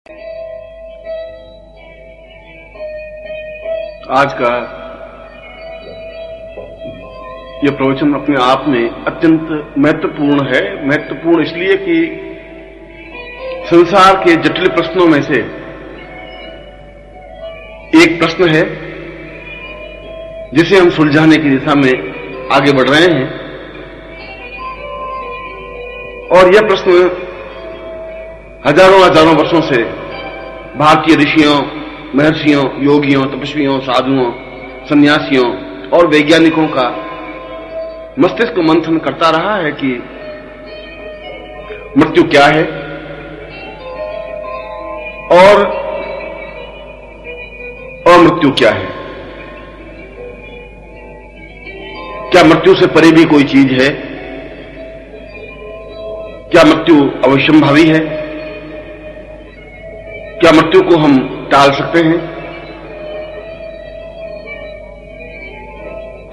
आज का यह प्रवचन अपने आप में अत्यंत महत्वपूर्ण है। महत्वपूर्ण इसलिए कि संसार के जटिल प्रश्नों में से एक प्रश्न है जिसे हम सुलझाने की दिशा में आगे बढ़ रहे हैं। और यह प्रश्न हजारों वर्षों से भारतीय ऋषियों, महर्षियों, योगियों, तपस्वियों, साधुओं, सन्यासियों और वैज्ञानिकों का मस्तिष्क मंथन करता रहा है कि मृत्यु क्या है और अमृत्यु क्या है। क्या मृत्यु से परे भी कोई चीज है? क्या मृत्यु अवश्यंभावी है? क्या मृत्यु को हम टाल सकते हैं?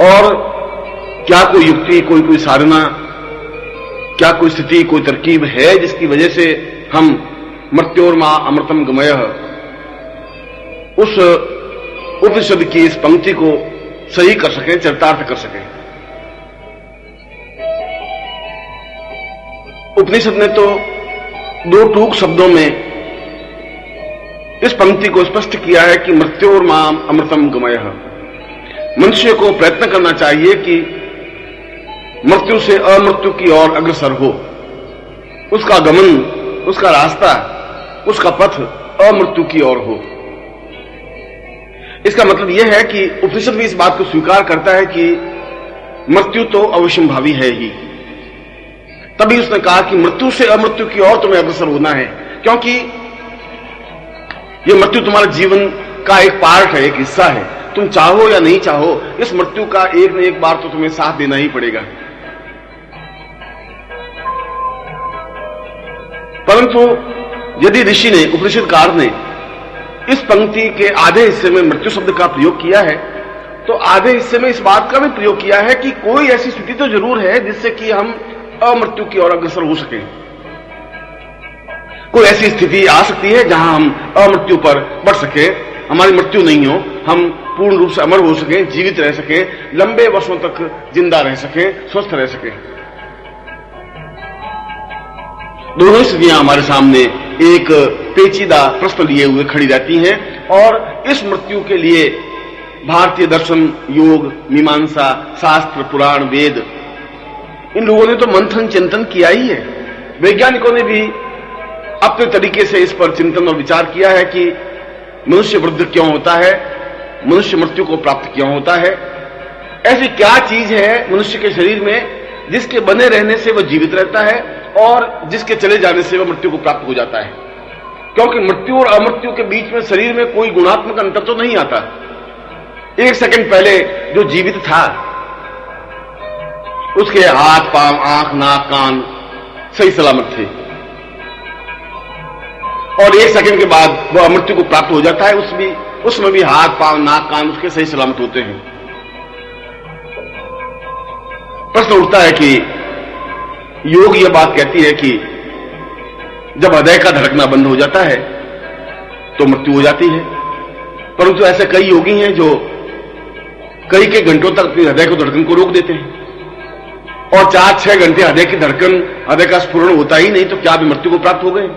और क्या कोई युक्ति, कोई साधना, क्या कोई स्थिति, कोई तरकीब है जिसकी वजह से हम मृत्योर्मा अमृतम गमयः उस उपनिषद की इस पंक्ति को सही कर सकें, चरितार्थ कर सकें? उपनिषद ने तो दो टूक शब्दों में इस पंक्ति को स्पष्ट किया है कि मृत्योर्माम अमृतम गमयः। मनुष्य को प्रयत्न करना चाहिए कि मृत्यु से अमृत्यु की ओर अग्रसर हो। उसका गमन, उसका रास्ता, उसका पथ अमृत्यु की ओर हो। इसका मतलब यह है कि उपनिषद भी इस बात को स्वीकार करता है कि मृत्यु तो अवश्यंभावी है ही। तभी उसने कहा कि मृत्यु से अमृत्यु की ओर तुम्हें अग्रसर होना है, क्योंकि यह मृत्यु तुम्हारे जीवन का एक पार्ट है, एक हिस्सा है। तुम चाहो या नहीं चाहो, इस मृत्यु का एक न एक बार तो तुम्हें साथ देना ही पड़ेगा। परंतु यदि ऋषि ने, उपनिषदकार ने इस पंक्ति के आधे हिस्से में मृत्यु शब्द का प्रयोग किया है, तो आधे हिस्से में इस बात का भी प्रयोग किया है कि कोई ऐसी स्थिति तो जरूर है जिससे कि हम अमृत्यु की ओर अग्रसर हो सके। कोई ऐसी स्थिति आ सकती है जहां हम अमृत्यु पर बढ़ सके, हमारी मृत्यु नहीं हो, हम पूर्ण रूप से अमर हो सके, जीवित रह सके, लंबे वर्षों तक जिंदा रह सके, स्वस्थ रह सके। दोनों स्थितियां हमारे सामने एक पेचीदा प्रश्न लिए हुए खड़ी रहती हैं। और इस मृत्यु के लिए भारतीय दर्शन, योग, मीमांसा, शास्त्र, पुराण, वेद, इन लोगों ने तो मंथन चिंतन किया ही है। वैज्ञानिकों ने भी अपने तरीके से इस पर चिंतन और विचार किया है कि मनुष्य वृद्ध क्यों होता है, मनुष्य मृत्यु को प्राप्त क्यों होता है, ऐसी क्या चीज है मनुष्य के शरीर में जिसके बने रहने से वह जीवित रहता है और जिसके चले जाने से वह मृत्यु को प्राप्त हो जाता है। क्योंकि मृत्यु और अमृत्यु के बीच में शरीर में कोई गुणात्मक अंतर तो नहीं आता। एक सेकंड पहले जो जीवित था उसके हाथ, पांव, आंख, नाक, कान सही सलामत थे, और एक सेकंड के बाद वह मृत्यु को प्राप्त हो जाता है, उसमें भी हाथ, पांव, नाक, कान उसके सही सलामत होते हैं। प्रश्न उठता है कि योग यह बात कहती है कि जब हृदय का धड़कना बंद हो जाता है तो मृत्यु हो जाती है। परंतु ऐसे कई योगी हैं जो कई घंटों तक अपने हृदय को धड़कन को रोक देते हैं, और 4-6 घंटे हृदय की धड़कन, हृदय का स्फुरण होता ही नहीं, तो क्या भी मृत्यु को प्राप्त हो गए?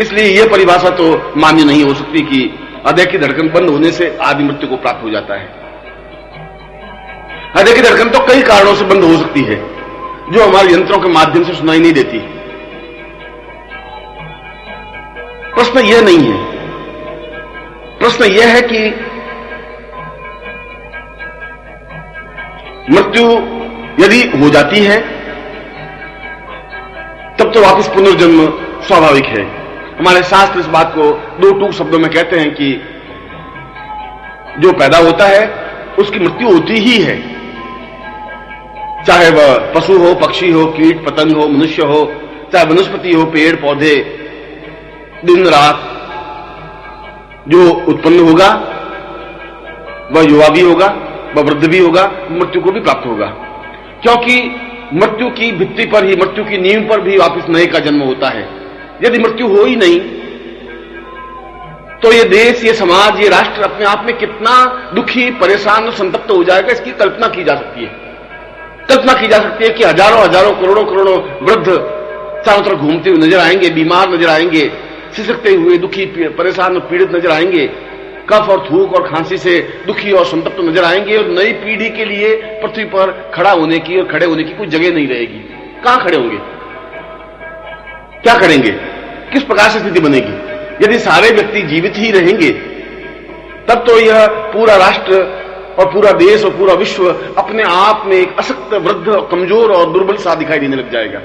इसलिए यह परिभाषा तो मान्य नहीं हो सकती कि हृदय की धड़कन बंद होने से आदमी मृत्यु को प्राप्त हो जाता है। हृदय की धड़कन तो कई कारणों से बंद हो सकती है जो हमारे यंत्रों के माध्यम से सुनाई नहीं देती। प्रश्न यह नहीं है, प्रश्न यह है कि मृत्यु यदि हो जाती है तब तो वापस पुनर्जन्म स्वाभाविक है। हमारे शास्त्र इस बात को दो टूक शब्दों में कहते हैं कि जो पैदा होता है उसकी मृत्यु होती ही है, चाहे वह पशु हो, पक्षी हो, कीट पतंग हो, मनुष्य हो, चाहे वनस्पति हो, पेड़ पौधे, दिन रात जो उत्पन्न होगा वह युवा भी होगा, वह वृद्ध भी होगा, मृत्यु को भी प्राप्त होगा। क्योंकि मृत्यु की भित्ति पर ही, मृत्यु की नींव पर भी वापस नए का जन्म होता है। यदि मृत्यु हो ही नहीं तो ये देश, ये समाज, ये राष्ट्र अपने आप में कितना दुखी, परेशान और संतप्त हो जाएगा, इसकी कल्पना की जा सकती है। कल्पना की जा सकती है कि हजारों हजारों, करोड़ों करोड़ों वृद्ध चारों तरफ घूमते हुए नजर आएंगे, बीमार नजर आएंगे, सिसकते हुए दुखी, परेशान और पीड़ित नजर आएंगे, कफ और थूक और खांसी से दुखी और संतप्त नजर आएंगे, और नई पीढ़ी के लिए पृथ्वी पर खड़ा होने की और खड़े होने की कोई जगह नहीं रहेगी। कहां खड़े होंगे? क्या करेंगे? किस प्रकार से स्थिति बनेगी? यदि सारे व्यक्ति जीवित ही रहेंगे तब तो यह पूरा राष्ट्र और पूरा देश और पूरा विश्व अपने आप में एक अशक्त, वृद्ध, कमजोर और दुर्बल सा दिखाई देने लग जाएगा।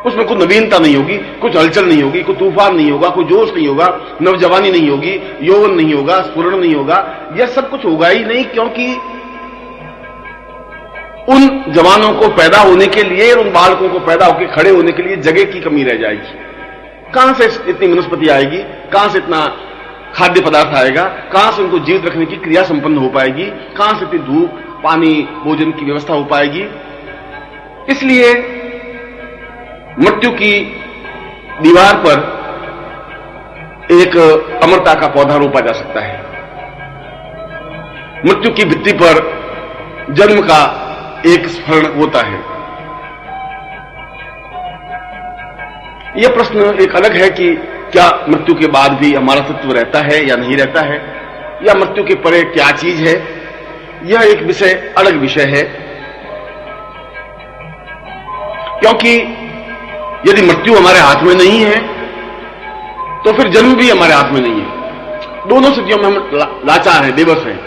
उसमें कोई नवीनता नहीं होगी, कुछ हलचल नहीं होगी, कोई तूफान नहीं होगा, कोई जोश नहीं होगा, नवजवानी नहीं होगी, यौवन नहीं होगा, स्फुरण नहीं होगा। यह सब कुछ होगा ही नहीं, क्योंकि उन जवानों को पैदा होने के लिए, उन बालकों को पैदा होकर खड़े होने के लिए जगह की कमी रह जाएगी। कहां से इतनी वनस्पति आएगी? कहां से इतना खाद्य पदार्थ आएगा? कहां से उनको जीवित रखने की क्रिया संपन्न हो पाएगी? कहां से इतनी धूप, पानी, भोजन की व्यवस्था हो पाएगी? इसलिए मृत्यु की दीवार पर एक अमरता का पौधा रोपा जा सकता है। मृत्यु की भित्ति पर जन्म का एक स्मरण होता है। यह प्रश्न एक अलग है कि क्या मृत्यु के बाद भी हमारा अस्तित्व रहता है या नहीं रहता है, या मृत्यु के परे क्या चीज है, यह एक विषय, अलग विषय है। क्योंकि यदि मृत्यु हमारे हाथ में नहीं है तो फिर जन्म भी हमारे हाथ में नहीं है। दोनों स्थितियों में हम लाचार हैं, बेबस हैं।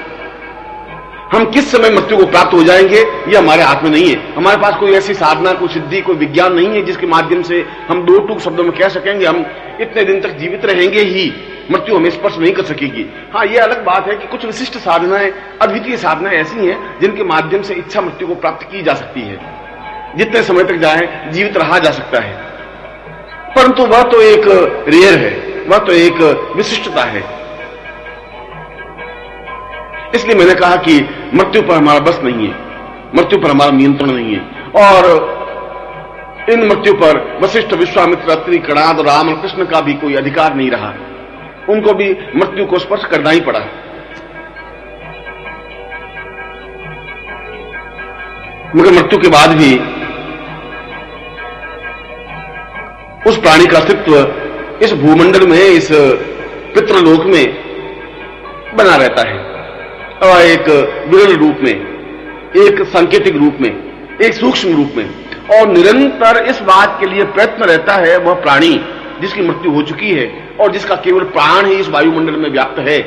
हम किस समय मृत्यु को प्राप्त हो जाएंगे यह हमारे हाथ में नहीं है। हमारे पास कोई ऐसी साधना, कोई सिद्धि, कोई विज्ञान नहीं है जिसके माध्यम से हम दो टूक शब्दों में कह सकेंगे हम इतने दिन तक जीवित रहेंगे ही, मृत्यु हमें स्पर्श नहीं कर सकेगी। हाँ, यह अलग बात है कि कुछ विशिष्ट साधनाएं, अद्वितीय साधनाएं ऐसी हैं जिनके माध्यम से इच्छा मृत्यु को प्राप्त की जा सकती है, जितने समय तक जाए जीवित रहा जा सकता है। परंतु वह तो एक रेयर है, वह तो एक विशिष्टता है। इसलिए मैंने कहा कि मृत्यु पर हमारा बस नहीं है, मृत्यु पर हमारा नियंत्रण नहीं है। और इन मृत्यु पर वशिष्ठ, विश्वामित्र, अत्रि, कणाद, राम और कृष्ण का भी कोई अधिकार नहीं रहा। उनको भी मृत्यु को स्पर्श करना ही पड़ा। मगर मृत्यु के बाद भी उस प्राणी का अस्तित्व इस भूमंडल में, इस पितृलोक में बना रहता है, और एक विरल रूप में, एक सांकेतिक रूप में, एक सूक्ष्म रूप में, और निरंतर इस बात के लिए प्रयत्न रहता है वह प्राणी जिसकी मृत्यु हो चुकी है और जिसका केवल प्राण ही इस वायुमंडल में व्याप्त है,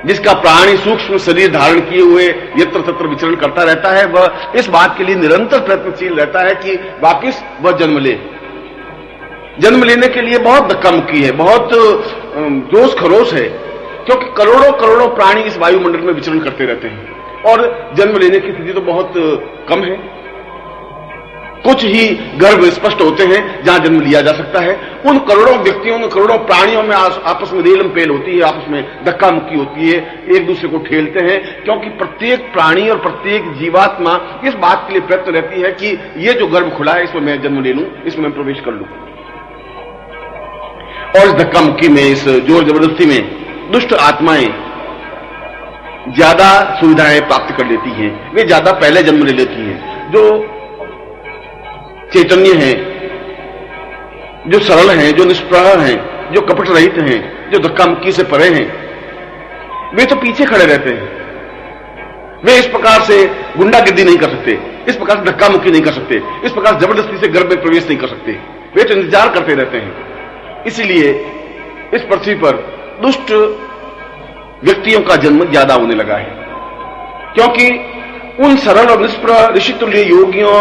जिसका प्राणी सूक्ष्म शरीर धारण किए हुए यत्र तत्र विचरण करता रहता है, वह इस बात के लिए निरंतर प्रयत्नशील रहता है कि वापिस वह जन्म ले। जन्म लेने के लिए बहुत धक्का मुक्की है, बहुत जोश खरोश है, क्योंकि करोड़ों करोड़ों प्राणी इस वायुमंडल में विचरण करते रहते हैं और जन्म लेने की स्थिति तो बहुत कम है। कुछ ही गर्भ स्पष्ट होते हैं जहां जन्म लिया जा सकता है। उन करोड़ों व्यक्तियों, उन करोड़ों प्राणियों में आपस में रेलम पेल होती है, आपस में धक्का मुक्की होती है, एक दूसरे को ठेलते हैं, क्योंकि प्रत्येक प्राणी और प्रत्येक जीवात्मा इस बात के लिए प्रयत्न रहती है कि ये जो गर्भ खुला है इसमें मैं जन्म ले लूं, इसमें मैं प्रवेश कर लूं। और इस धक्का मुक्की में, इस जोर जबरदस्ती में दुष्ट आत्माएं ज्यादा सुविधाएं प्राप्त कर लेती हैं, वे ज्यादा पहले जन्म ले लेती हैं। जो चैतन्य हैं, जो सरल हैं, जो निष्प्रह हैं, जो कपट रहित हैं, जो धक्का मुक्की से परे हैं, वे तो पीछे खड़े रहते हैं। वे इस प्रकार से गुंडागिर्दी नहीं कर सकते, इस प्रकार से धक्का मुक्की नहीं कर सकते, इस प्रकार जबरदस्ती से गर्भ में प्रवेश नहीं कर सकते। वे तो इंतजार करते रहते हैं। इसलिए इस पृथ्वी पर दुष्ट व्यक्तियों का जन्म ज्यादा होने लगा है, क्योंकि उन सरल और निष्प्रह ऋषितुल्य योगियों,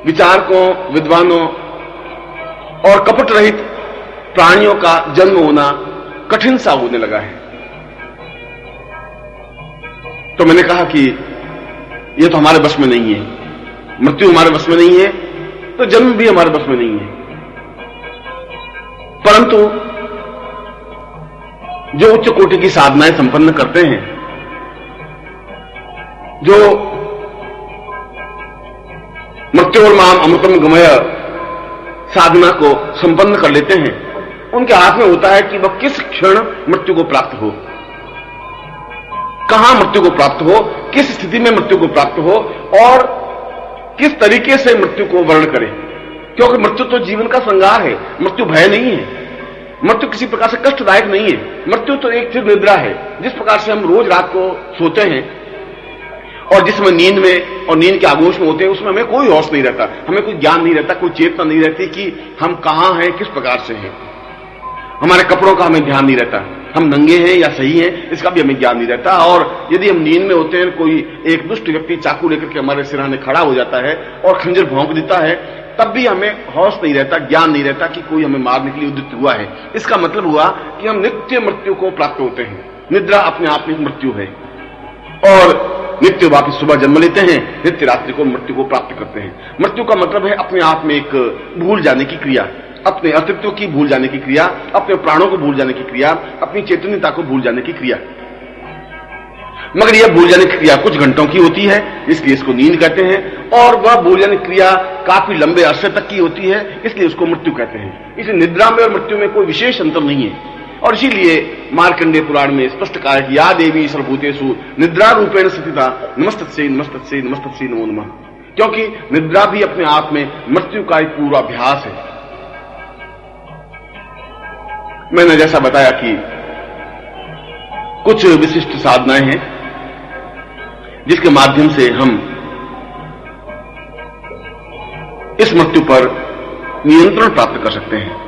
विचारकों, विद्वानों और कपट रहित प्राणियों का जन्म होना कठिन सा होने लगा है। तो मैंने कहा कि यह तो हमारे बस में नहीं है, मृत्यु हमारे बस में नहीं है, तो जन्म भी हमारे बस में नहीं है। परंतु जो उच्च कोटि की साधनाएं संपन्न करते हैं, जो मृत्योर्माम अमृतम गमय साधना को संपन्न कर लेते हैं, उनके हाथ में होता है कि वह किस क्षण मृत्यु को प्राप्त हो, कहां मृत्यु को प्राप्त हो, किस स्थिति में मृत्यु को प्राप्त हो और किस तरीके से मृत्यु को वर्ण करें। क्योंकि मृत्यु तो जीवन का श्रृंगार है, मृत्यु भय नहीं है, मृत्यु किसी प्रकार से कष्टदायक नहीं है। मृत्यु तो एक चिर निद्रा है। जिस प्रकार से हम रोज रात को सोते हैं और जिसमें नींद में और नींद के आगोश में होते हैं, उसमें हमें कोई होश नहीं रहता, हमें कोई ज्ञान नहीं रहता, कोई चेतना नहीं रहती कि हम कहां हैं, किस प्रकार से हैं। हमारे कपड़ों का हमें ध्यान नहीं रहता, हम नंगे हैं या सही हैं, इसका भी हमें ज्ञान नहीं रहता। और यदि हम नींद में होते हैं, कोई एक दुष्ट व्यक्ति चाकू लेकर के हमारे सिरहाने खड़ा हो जाता है और खंजर भौंक देता है, तब भी हमें होश नहीं रहता, ज्ञान नहीं रहता कि कोई हमें मारने के लिए उद्यत हुआ है। इसका मतलब हुआ कि हम नित्य मृत्यु को प्राप्त होते हैं। निद्रा अपने आप में मृत्यु है और नित्य वापस सुबह जन्म लेते हैं, नित्य रात्रि को मृत्यु को प्राप्त करते हैं। मृत्यु का मतलब है अपने आप में एक भूल जाने की क्रिया, अपने अस्तित्व की भूल जाने की क्रिया, अपने प्राणों को भूल जाने की क्रिया, अपनी चैतन्यता को भूल जाने की क्रिया। मगर यह भूल जाने की क्रिया कुछ घंटों की होती है, इसलिए इसको नींद कहते हैं, और वह भूल जाने की क्रिया काफी लंबे अरसे तक की होती है, इसलिए उसको मृत्यु कहते हैं। इसलिए निद्रा में और मृत्यु में कोई विशेष अंतर नहीं है। और इसीलिए मार्कंडेय पुराण में स्पष्ट कहा है कि या देवी सर्वभूतेषु निद्रा रूपेण स्थिता नमस्तस्यै नमस्तस्यै नमस्तस्यै नमो नमः। क्योंकि निद्रा भी अपने आप में मृत्यु का एक पूर्वाभ्यास है। मैंने जैसा बताया कि कुछ विशिष्ट साधनाएं हैं जिसके माध्यम से हम इस मृत्यु पर नियंत्रण प्राप्त कर सकते हैं।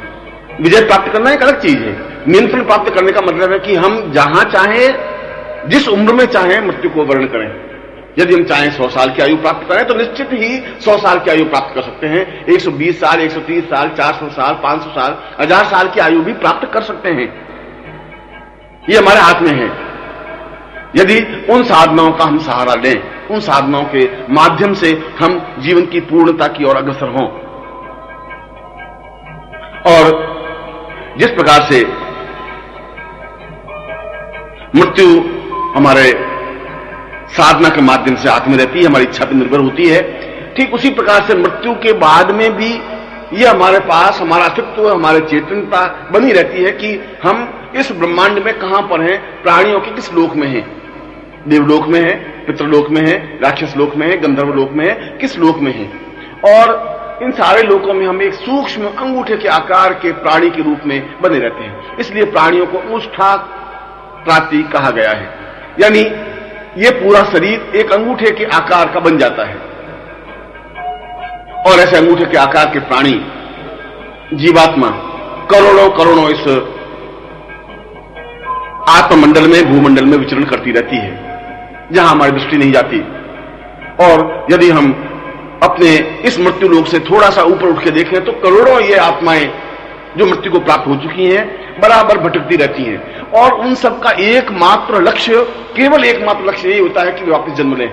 विजय प्राप्त करना एक अलग चीज है, नियंत्रण प्राप्त करने का मतलब है कि हम जहां चाहें, जिस उम्र में चाहें मृत्यु को वर्ण करें। यदि हम चाहें 100 साल की आयु प्राप्त करें तो निश्चित ही 100 साल की आयु प्राप्त कर सकते हैं। 120 साल, 130 साल, 400 साल, 500 साल, 1000 साल की आयु भी प्राप्त कर सकते हैं। ये हमारे हाथ में है यदि उन साधनाओं का हम सहारा लें, उन साधनाओं के माध्यम से हम जीवन की पूर्णता की ओर अग्रसर हों। और जिस प्रकार से मृत्यु हमारे साधना के माध्यम से हाथ में रहती है, हमारी इच्छा पर निर्भर होती है, ठीक उसी प्रकार से मृत्यु के बाद में भी यह हमारे पास हमारा अस्तित्व, हमारी चेतनता बनी रहती है कि हम इस ब्रह्मांड में कहां पर हैं, प्राणियों के किस लोक में हैं, देवलोक में है, पितृलोक में है, राक्षस लोक में है, गंधर्व लोक में है, किस लोक में है। और इन सारे लोकों में हम एक सूक्ष्म अंगूठे के आकार के प्राणी के रूप में बने रहते हैं। इसलिए प्राणियों को अंगुष्ठा प्राति कहा गया है, यानी ये पूरा शरीर एक अंगूठे के आकार का बन जाता है। और ऐसे अंगूठे के आकार के प्राणी, जीवात्मा करोड़ों करोड़ों इस आत्ममंडल में, भूमंडल में विचरण करती रहती है, जहां हमारी दृष्टि नहीं जाती। और यदि हम अपने इस मृत्यु लोक से थोड़ा सा ऊपर उठ के देखें तो करोड़ों ये आत्माएं जो मृत्यु को प्राप्त हो चुकी हैं बराबर भटकती रहती हैं। और उन सबका एकमात्र लक्ष्य, केवल एकमात्र लक्ष्य यही होता है कि वे वापस जन्म लें।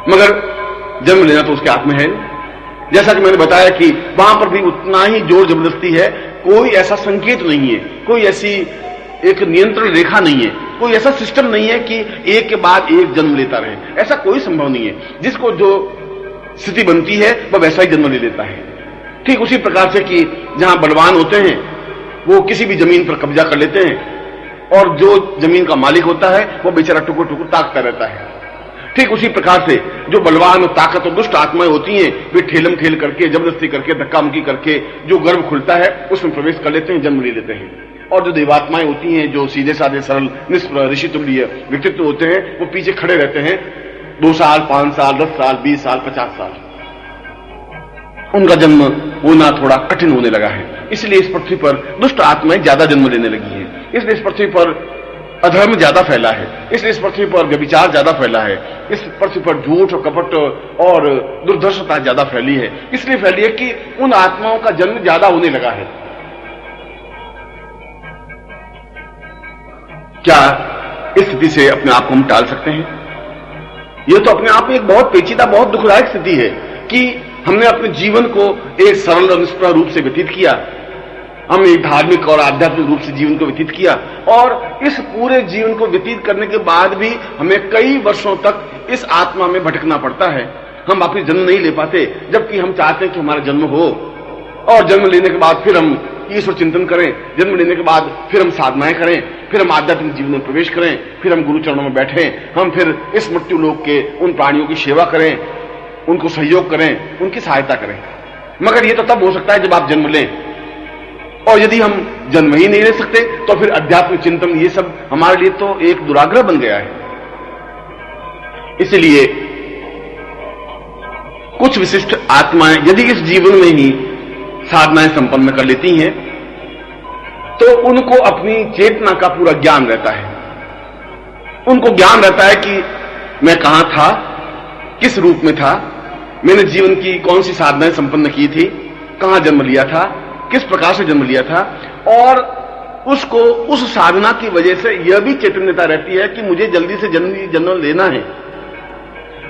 मगर जन्म लेना तो उसके हाथ में है। जैसा कि मैंने बताया कि वहां पर भी उतना ही जोर जबरदस्ती है, कोई ऐसा संकेत नहीं है, कोई ऐसी एक नियंत्रण रेखा नहीं है, कोई ऐसा सिस्टम नहीं है कि एक के बाद एक जन्म लेता रहे, ऐसा कोई संभव नहीं है। जिसको जो स्थिति बनती है वह वैसा ही जन्म ले लेता है। ठीक उसी प्रकार से कि जहां बलवान होते हैं वो किसी भी जमीन पर कब्जा कर लेते हैं और जो जमीन का मालिक होता है वो बेचारा टुकड़ टुकड़ ताकता रहता है। ठीक उसी प्रकार से जो बलवान और ताकत और दुष्ट आत्माएं होती हैं वे ठेलम ठेल करके, जबरदस्ती करके, धक्का मुक्की करके जो गर्भ खुलता है उसमें प्रवेश कर लेते हैं, जन्म ले लेते हैं। और जो देवात्माएं होती हैं, जो सीधे साधे सरल निष्प्र ऋषि तुल्य व्यक्तित्व होते हैं, वो पीछे खड़े रहते हैं 2 साल, 5 साल, 10 साल, 20 साल, 50 साल। उनका जन्म होना थोड़ा कठिन होने लगा है। इसलिए इस पृथ्वी पर दुष्ट आत्माएं ज्यादा जन्म लेने लगी हैं। इसलिए इस पृथ्वी पर अधर्म ज्यादा फैला है, इसलिए इस पृथ्वी पर व्यभिचार ज्यादा फैला है, इस पृथ्वी पर झूठ और कपट और दुर्दर्शता ज्यादा फैली है। इसलिए फैली है कि उन आत्माओं का जन्म ज्यादा होने लगा है। क्या इस स्थिति से अपने आप को हम टाल सकते हैं? यह तो अपने आप में एक बहुत पेचीदा, बहुत दुखदायक स्थिति है कि हमने अपने जीवन को एक सरल और निष्प्रह रूप से व्यतीत किया, हम एक धार्मिक और आध्यात्मिक रूप से जीवन को व्यतीत किया, और इस पूरे जीवन को व्यतीत करने के बाद भी हमें कई वर्षों तक इस आत्मा में भटकना पड़ता है। हम वापिस जन्म नहीं ले पाते, जबकि हम चाहते हैं कि हमारा जन्म हो और जन्म लेने के बाद फिर हम ईश्वर चिंतन करें, जन्म लेने के बाद फिर हम साधनाएं करें, फिर हम आध्यात्मिक जीवन में प्रवेश करें, फिर हम गुरु चरणों में बैठें, हम फिर इस मृत्यु लोक के उन प्राणियों की सेवा करें, उनको सहयोग करें, उनकी सहायता करें। मगर ये तो तब हो सकता है जब आप जन्म लें, और यदि हम जन्म ही नहीं ले सकते तो फिर अध्यात्म चिंतन ये सब हमारे लिए तो एक दुराग्रह बन गया है। इसलिए कुछ विशिष्ट आत्माएं यदि इस जीवन में ही साधनाएं संपन्न कर लेती हैं तो उनको अपनी चेतना का पूरा ज्ञान रहता है। उनको ज्ञान रहता है कि मैं कहां था, किस रूप में था, मैंने जीवन की कौन सी साधनाएं संपन्न की थी, कहां जन्म लिया था, किस प्रकार से जन्म लिया था, और उसको उस साधना की वजह से यह भी चैतन्यता रहती है कि मुझे जल्दी से जन्म लेना है।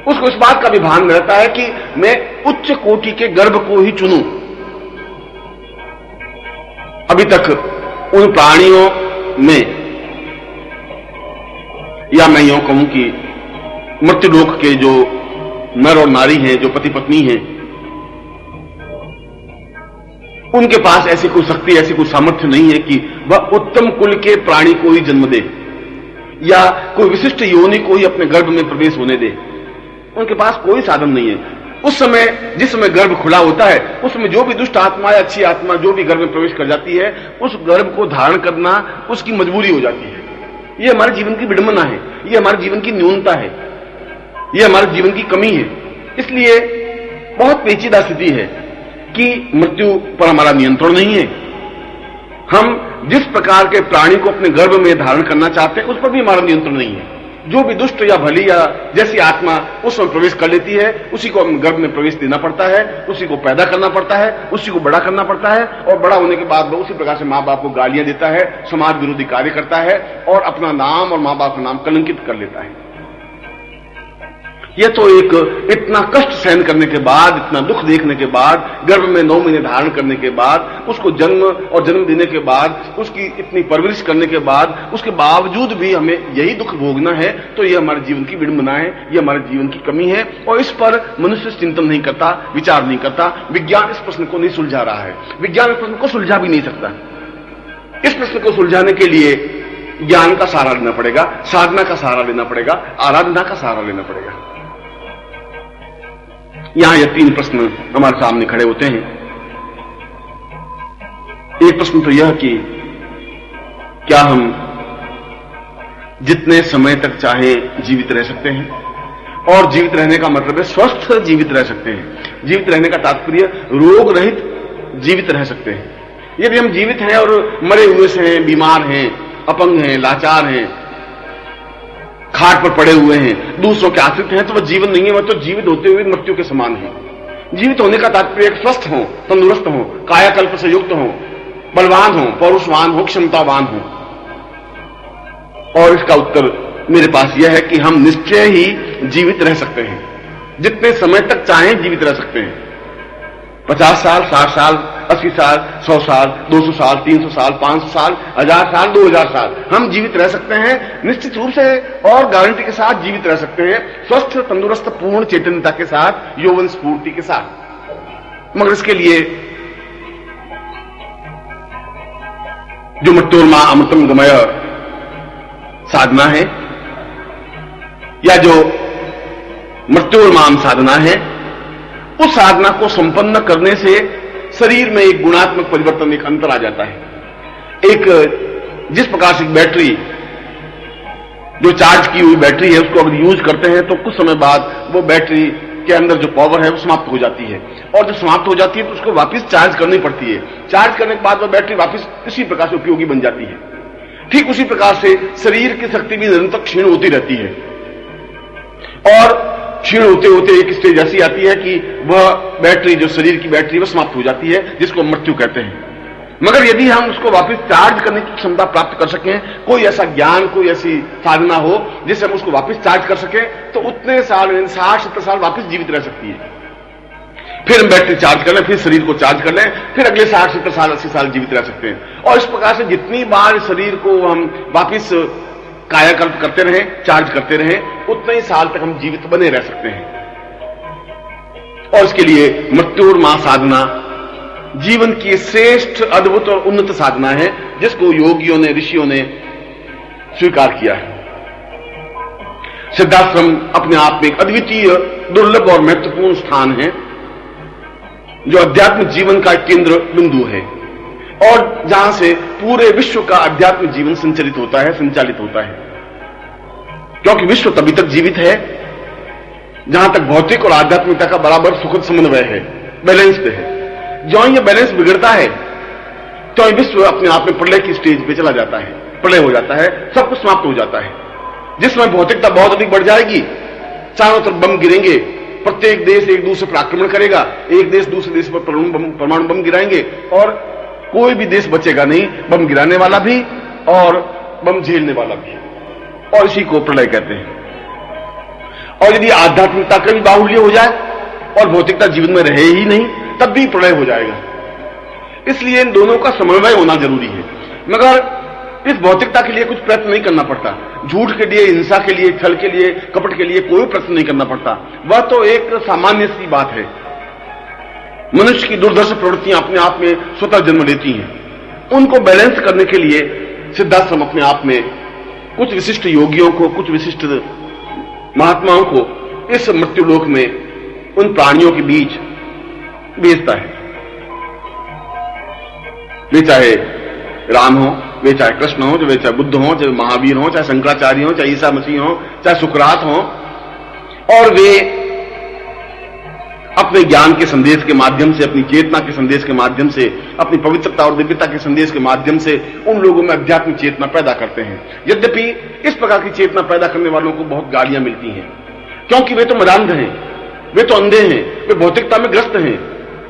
उसको इस बात का भी भान रहता है कि मैं उच्च कोटि के गर्भ को ही चुनूं। अभी तक उन प्राणियों में, या मैं यूं कहूं कि मृत्युलोक के जो नर और नारी हैं, जो पति पत्नी हैं, उनके पास ऐसी कोई शक्ति, ऐसी कोई सामर्थ्य नहीं है कि वह उत्तम कुल के प्राणी को ही जन्म दे या कोई विशिष्ट योनि को ही अपने गर्भ में प्रवेश होने दे। उनके पास कोई साधन नहीं है। उस समय, जिस समय गर्भ खुला होता है, उस समय जो भी दुष्ट आत्मा या अच्छी आत्मा जो भी गर्भ में प्रवेश कर जाती है, उस गर्भ को धारण करना उसकी मजबूरी हो जाती है। यह हमारे जीवन की विडंबना है, यह हमारे जीवन की न्यूनता है, यह हमारे जीवन की कमी है। इसलिए बहुत पेचीदा स्थिति है कि मृत्यु पर हमारा नियंत्रण नहीं है। हम जिस प्रकार के प्राणी को अपने गर्भ में धारण करना चाहते हैं उस पर भी हमारा नियंत्रण नहीं है। जो भी दुष्ट या भली या जैसी आत्मा उसमें प्रवेश कर लेती है, उसी को अपने गर्भ में प्रवेश देना पड़ता है, उसी को पैदा करना पड़ता है, उसी को बड़ा करना पड़ता है, और बड़ा होने के बाद वो उसी प्रकार से मां बाप को गालियां देता है, समाज विरोधी कार्य करता है और अपना नाम और मां बाप का नाम कलंकित कर लेता है। यह तो एक इतना कष्ट सहन करने के बाद, इतना दुख देखने के बाद, गर्भ में 9 महीने धारण करने के बाद, उसको जन्म और जन्म देने के बाद, उसकी इतनी परवरिश करने के बाद, उसके बावजूद भी हमें यही दुख भोगना है, तो यह हमारे जीवन की विडंबना है, यह हमारे जीवन की कमी है, और इस पर मनुष्य चिंतन नहीं करता, विचार नहीं करता। विज्ञान इस प्रश्न को नहीं सुलझा रहा है, विज्ञान इस प्रश्न को सुलझा भी नहीं सकता। इस प्रश्न को सुलझाने के लिए ज्ञान का सहारा लेना पड़ेगा, साधना का सहारा लेना पड़ेगा, आराधना का सहारा लेना पड़ेगा। यहां ये 3 प्रश्न हमारे सामने खड़े होते हैं। एक प्रश्न तो यह कि क्या हम जितने समय तक चाहे जीवित रह सकते हैं, और जीवित रहने का मतलब है स्वस्थ जीवित रह सकते हैं। जीवित रहने का तात्पर्य रोग रहित जीवित रह सकते हैं। यदि हम जीवित हैं और मरे हुए से हैं, बीमार हैं, अपंग हैं, लाचार हैं, खाट पर पड़े हुए हैं, दूसरों के आश्रित हैं, तो वह जीवन नहीं है, वह तो जीवित होते हुए मृत्यु के समान है। जीवित होने का तात्पर्य स्वस्थ हो, तंदुरुस्त हो, कायाकल्प से युक्त हो, बलवान हो, पौरुषवान हो, क्षमतावान हो। और इसका उत्तर मेरे पास यह है कि हम निश्चय ही जीवित रह सकते हैं, जितने समय तक चाहें जीवित रह सकते हैं। 50 साल, 60 साल, 80 साल, 100 साल, 200 साल, 300 साल, 500 साल, 1000 साल, 2000 साल हम जीवित रह सकते हैं, निश्चित रूप से और गारंटी के साथ जीवित रह सकते हैं, स्वस्थ, तंदुरुस्त, पूर्ण चैतन्यता के साथ, यौवन स्फूर्ति के साथ। मगर इसके लिए जो मृत्योर्मा अमृतम गमय साधना है, या जो मृत्योर्माम साधना है, उस साधना को संपन्न करने से शरीर में एक गुणात्मक परिवर्तन, एक अंतर आ जाता है। एक जिस प्रकार से बैटरी, जो चार्ज की हुई बैटरी है, उसको अगर यूज करते हैं तो कुछ समय बाद वो बैटरी के अंदर जो पावर है वो समाप्त हो जाती है, और जब समाप्त हो जाती है तो उसको वापस चार्ज करनी पड़ती है। चार्ज करने के बाद वो बैटरी वापस इसी प्रकार से उपयोगी बन जाती है। ठीक उसी प्रकार से शरीर की शक्ति भी निरंतर क्षीण होती रहती है, और क्षीण होते होते एक स्टेज ऐसी आती है कि वह बैटरी, जो शरीर की बैटरी, वह समाप्त हो जाती है, जिसको मृत्यु कहते हैं। मगर यदि हम उसको वापस चार्ज करने की क्षमता प्राप्त कर सकें, कोई ऐसा ज्ञान, कोई ऐसी साधना हो जिससे हम उसको वापस चार्ज कर सकें, तो उतने साल, 60-70 साल वापस जीवित रह सकती है। फिर हम बैटरी चार्ज कर लें, फिर शरीर को चार्ज कर लें, फिर अगले 60-70 साल, 80 साल जीवित रह सकते हैं। और इस प्रकार से जितनी बार शरीर को हम वापस कायाकल्प करते रहें, चार्ज करते रहें, उतने ही साल तक हम जीवित बने रह सकते हैं। और इसके लिए मृत्युर्मा साधना जीवन की श्रेष्ठ, अद्भुत और उन्नत साधना है, जिसको योगियों ने, ऋषियों ने स्वीकार किया है। सिद्धाश्रम अपने आप में एक अद्वितीय, दुर्लभ और महत्वपूर्ण स्थान है, जो अध्यात्म जीवन का केंद्र बिंदु है और जहां से पूरे विश्व का अध्यात्म जीवन संचालित होता है। क्योंकि विश्व तभी तक जीवित है जहां तक भौतिक और आध्यात्मिकता का बराबर सुखद समन्वय है, बैलेंस्ड है। जो ये बैलेंस बिगड़ता है तो विश्व अपने आप में प्रलय की स्टेज पे चला जाता है, प्रलय हो जाता है, सब कुछ समाप्त हो जाता है। जिसमें भौतिकता बहुत अधिक बढ़ जाएगी, चारों तरफ बम गिरेंगे, प्रत्येक देश एक दूसरे पर आक्रमण करेगा, एक देश दूसरे देश पर परमाणु बम गिराएंगे और कोई भी देश बचेगा नहीं, बम गिराने वाला भी और बम झेलने वाला भी, और इसी को प्रलय कहते हैं। और यदि आध्यात्मिकता का भी बाहुल्य हो जाए और भौतिकता जीवन में रहे ही नहीं, तब भी प्रलय हो जाएगा। इसलिए इन दोनों का समन्वय होना जरूरी है। मगर इस भौतिकता के लिए कुछ प्रयत्न नहीं करना पड़ता, झूठ के लिए, हिंसा के लिए, छल के लिए, कपट के लिए कोई प्रयत्न नहीं करना पड़ता। वह तो एक सामान्य सी बात है। मनुष्य की दुर्दर्श प्रवृत्तियां अपने आप में स्वतः जन्म लेती हैं। उनको बैलेंस करने के लिए सिद्धाश्रम अपने आप में कुछ विशिष्ट योगियों को, कुछ विशिष्ट महात्माओं को इस मृत्युलोक में उन प्राणियों के बीच भेजता है। वे चाहे राम हो, वे चाहे कृष्ण हो, वे चाहे बुद्ध हो, चाहे महावीर हो, चाहे शंकराचार्य हो, चाहे ईसा मसीह हो, चाहे सुकरात हो, और वे अपने ज्ञान के संदेश के माध्यम से, अपनी चेतना के संदेश के माध्यम से, अपनी पवित्रता और दिव्यता के संदेश के माध्यम से उन लोगों में अध्यात्मिक चेतना पैदा करते हैं। यद्यपि इस प्रकार की चेतना पैदा करने वालों को बहुत गालियां मिलती हैं, क्योंकि वे तो मदांध हैं, वे तो अंधे हैं, वे भौतिकता में ग्रस्त हैं,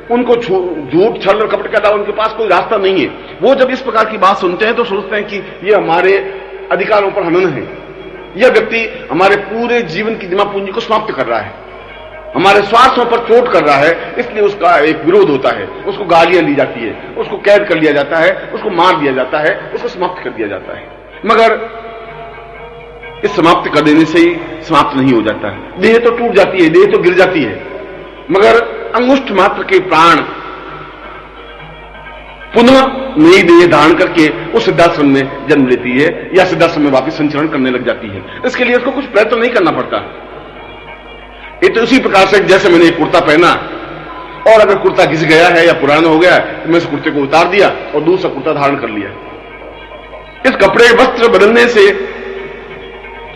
उनको झूठ, छल और कपट के अलावा उनके पास कोई रास्ता नहीं है। वो जब इस प्रकार की बात सुनते हैं तो सोचते हैं कि ये हमारे अधिकारों पर हनन है, यह व्यक्ति हमारे पूरे जीवन की दिमाग पूंजी को समाप्त कर रहा है, हमारे स्वार्थों पर चोट कर रहा है, इसलिए उसका एक विरोध होता है, उसको गालियां दी जाती है, उसको कैद कर लिया जाता है, उसको मार दिया जाता है, उसको समाप्त कर दिया जाता है। मगर इस समाप्त कर देने से ही समाप्त नहीं हो जाता है। देह तो टूट जाती है, देह तो गिर जाती है, मगर अंगुष्ठ मात्र के प्राण पुनः नई देह धारण करके उस सिद्धाश्रम में जन्म लेती है या सिद्धाश्रम में वापस संचरण करने लग जाती है। इसके लिए उसको कुछ प्रयत्न नहीं करना पड़ता। ये तो उसी प्रकार से जैसे मैंने एक कुर्ता पहना और अगर कुर्ता घिस गया है या पुराना हो गया है तो मैं इस कुर्ते को उतार दिया और दूसरा कुर्ता धारण कर लिया। इस कपड़े वस्त्र बदलने से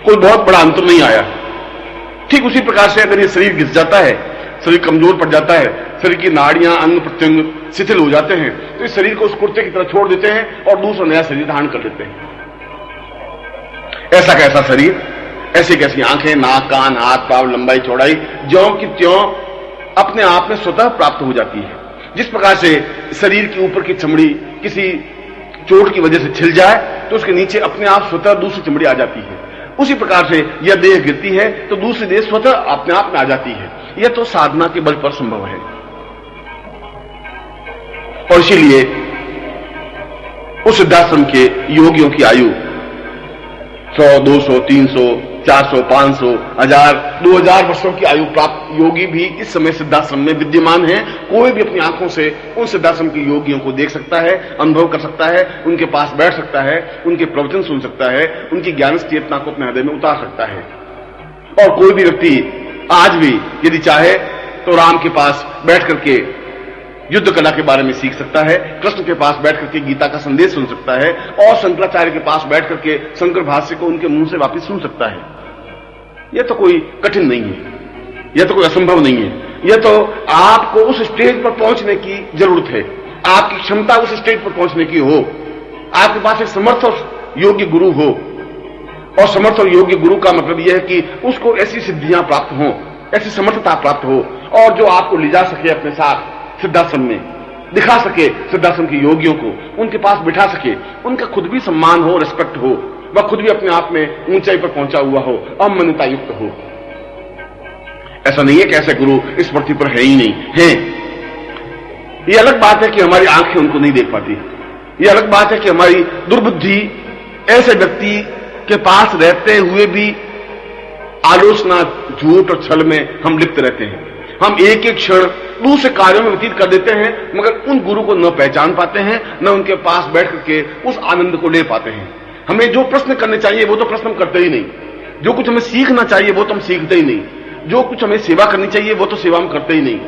कोई बहुत बड़ा अंतर नहीं आया। ठीक उसी प्रकार से अगर ये शरीर घिस जाता है, शरीर कमजोर पड़ जाता है, शरीर की नाड़ियां, अंग प्रत्यंग शिथिल हो जाते हैं, तो इस शरीर को उस कुर्ते की तरह छोड़ देते हैं और दूसरा नया शरीर धारण कर लेते हैं। ऐसा कैसा शरीर, ऐसी कैसी आंखें, नाक, कान, हाथ, पांव, लंबाई, चौड़ाई ज्यों की त्यों अपने आप में स्वतः प्राप्त हो जाती है। जिस प्रकार से शरीर के ऊपर की चमड़ी किसी चोट की वजह से छिल जाए तो उसके नीचे अपने आप स्वतः दूसरी चमड़ी आ जाती है, उसी प्रकार से यह देह गिरती है तो दूसरी देह स्वतः अपने आप में आ जाती है। यह तो साधना के बल पर संभव है। और इसीलिए उस सिद्धाश्रम के योगियों की आयु 100, 200, 300, 400, 500, 1000, 2000 वर्षों की आयु प्राप्त योगी भी इस समय सिद्धाश्रम में विद्यमान है। कोई भी अपनी आंखों से उन सिद्धाश्रम के योगियों को देख सकता है, अनुभव कर सकता है, उनके पास बैठ सकता है, उनके प्रवचन सुन सकता है, उनकी ज्ञान चेतना को अपने हृदय में उतार सकता है। और कोई भी व्यक्ति आज भी यदि चाहे तो राम के पास बैठ करके युद्ध कला के बारे में सीख सकता है, कृष्ण के पास बैठ करके गीता का संदेश सुन सकता है और शंकराचार्य के पास बैठ करके शंकर भाष्य को उनके मुंह से वापस सुन सकता है। यह तो कोई कठिन नहीं है, यह तो कोई असंभव नहीं है। यह तो आपको उस स्टेज पर पहुंचने की जरूरत है, आपकी क्षमता उस स्टेज पर पहुंचने की हो, आपके पास एक समर्थ और योग्य गुरु हो। और समर्थ और योग्य गुरु का मतलब यह है कि उसको ऐसी सिद्धियां प्राप्त हो, ऐसी समर्थता प्राप्त हो और जो आपको ले जा सके अपने साथ सिद्धाश्रम में, दिखा सके सिद्धाश्रम के योगियों को, उनके पास बिठा सके, उनका खुद भी सम्मान हो, रिस्पेक्ट हो, वह खुद भी अपने आप में ऊंचाई पर पहुंचा हुआ हो, अमान्यता युक्त हो। ऐसा नहीं है कि ऐसे गुरु इस पृथ्वी पर है ही नहीं है। यह अलग बात है कि हमारी आंखें उनको नहीं देख पाती, यह अलग बात है कि हमारी दुर्बुद्धि ऐसे व्यक्ति के पास रहते हुए भी आलोचना, झूठ और छल में हम लिप्त रहते हैं। हम एक एक क्षण दूसरे कार्यों में व्यतीत कर देते हैं, मगर उन गुरु को न पहचान पाते हैं, न उनके पास बैठ करके उस आनंद को ले पाते हैं। हमें जो प्रश्न करने चाहिए वो तो प्रश्न हम करते ही नहीं, जो कुछ हमें सीखना चाहिए वो तो हम सीखते ही नहीं, जो कुछ हमें सेवा करनी चाहिए वो तो सेवा हम करते ही नहीं,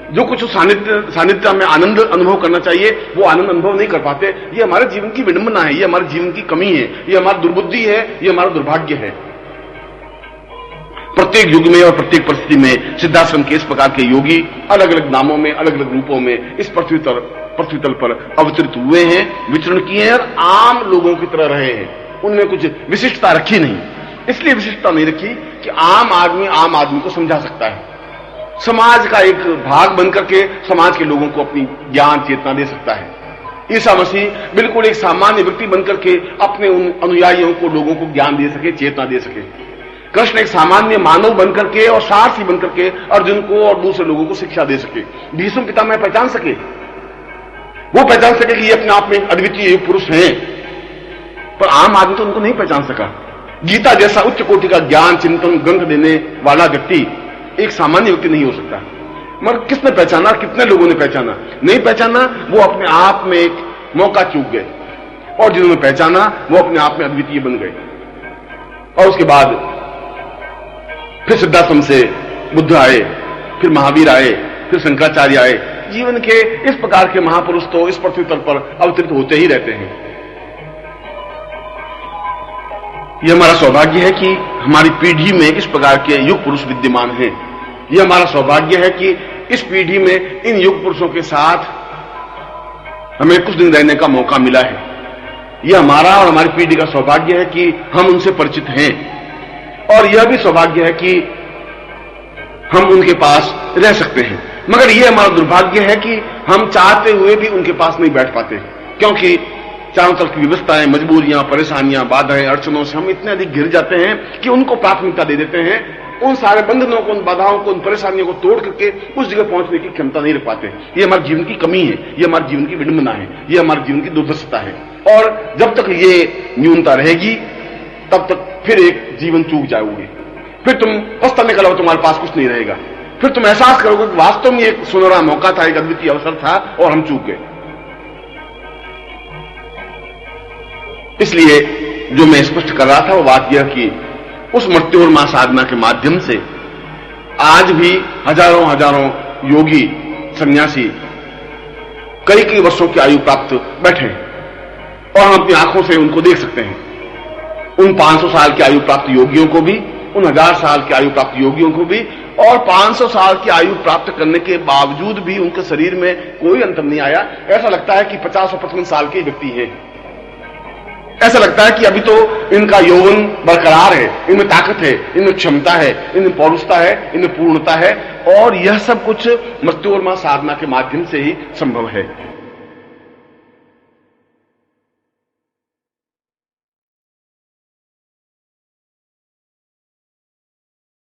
जो कुछ सानिध्य में आनंद अनुभव करना चाहिए वो आनंद अनुभव नहीं कर पाते। ये हमारे जीवन की विडंबना है, ये हमारे जीवन की कमी है, ये हमारी दुर्बुद्धि है, ये हमारा दुर्भाग्य है। प्रत्येक युग में और प्रत्येक परिस्थिति में सिद्धाश्रम के इस प्रकार के योगी अलग अलग नामों में, अलग अलग रूपों में इस पृथ्वी तल पर अवतरित हुए हैं, विचरण किए हैं और आम लोगों की तरह रहे हैं। उनमें कुछ विशिष्टता रखी नहीं। इसलिए विशिष्टता नहीं रखी कि आम आदमी को समझा सकता है, समाज का एक भाग बनकर के समाज के लोगों को अपनी ज्ञान चेतना दे सकता है। ईसा मसीह बिल्कुल एक सामान्य व्यक्ति बनकर के अपने उन अनुयायियों को, लोगों को ज्ञान दे सके, चेतना दे सके। कृष्ण एक सामान्य मानव बनकर के और सारथी बनकर के अर्जुन को और दूसरे लोगों को शिक्षा दे सके। भीष्म पितामह पहचान सके, वो पहचान सके कि ये अपने आप में अद्वितीय युग पुरुष हैं, पर आम आदमी तो उनको नहीं पहचान सका। गीता जैसा उच्च कोटि का ज्ञान चिंतन ग्रंथ देने वाला व्यक्ति एक सामान्य व्यक्ति नहीं हो सकता। मगर किसने पहचाना, कितने लोगों ने पहचाना? नहीं पहचाना, वो अपने आप में एक मौका चूक गए, और जिन्होंने पहचाना वो अपने आप में अद्वितीय बन गए। और उसके बाद फिर सिद्धाश्रम से बुद्ध आए, फिर महावीर आए, फिर शंकराचार्य आए। जीवन के इस प्रकार के महापुरुष तो इस पृथ्वी तल पर अवतरित होते ही रहते हैं। यह हमारा सौभाग्य है कि हमारी पीढ़ी में इस प्रकार के युग पुरुष विद्यमान हैं। यह हमारा सौभाग्य है कि इस पीढ़ी में इन युग पुरुषों के साथ हमें कुछ दिन रहने का मौका मिला है। यह हमारा और हमारी पीढ़ी का सौभाग्य है कि हम उनसे परिचित हैं, और यह भी सौभाग्य है कि हम उनके पास रह सकते हैं। मगर यह हमारा दुर्भाग्य है कि हम चाहते हुए भी उनके पास नहीं बैठ पाते, क्योंकि चारों तरफ की व्यवस्थाएं, मजबूरियां, परेशानियां, बाधाएं, अड़चनों से हम इतने अधिक घिर जाते हैं कि उनको प्राथमिकता दे देते हैं। उन सारे बंधनों को, उन बाधाओं को, उन परेशानियों को तोड़ करके उस जगह पहुंचने की क्षमता नहीं रख पाते। ये हमारे जीवन की कमी है, ये हमारे जीवन की विडंबना है, ये हमारे जीवन की दुर्दशा है। और जब तक ये न्यूनता रहेगी तब तक फिर एक जीवन चूक जाओगे, फिर तुम पछताने के अलावा तुम्हारे पास कुछ नहीं रहेगा। फिर तुम एहसास करोगे कि वास्तव में एक सुनहरा मौका था, एक अद्वितीय अवसर था और हम चूक गए। इसलिए जो मैं स्पष्ट कर रहा था वो बात यह कि उस मृत्योर्मा साधना के माध्यम से आज भी हजारों योगी सन्यासी कई वर्षों की आयु प्राप्त बैठे, और हम अपनी आंखों से उनको देख सकते हैं। उन 500 साल की आयु प्राप्त योगियों को भी, उन 1000 साल की आयु प्राप्त योगियों को भी, और 500 साल की आयु प्राप्त करने के बावजूद भी उनके शरीर में कोई अंतर नहीं आया। ऐसा लगता है कि 50 और 55 साल के व्यक्ति हैं। ऐसा लगता है कि अभी तो इनका यौवन बरकरार है, इनमें ताकत है, इनमें क्षमता है, इनमें पौरुषता है, इनमें पूर्णता है, और यह सब कुछ मृत्योर्मा साधना के माध्यम से ही संभव है।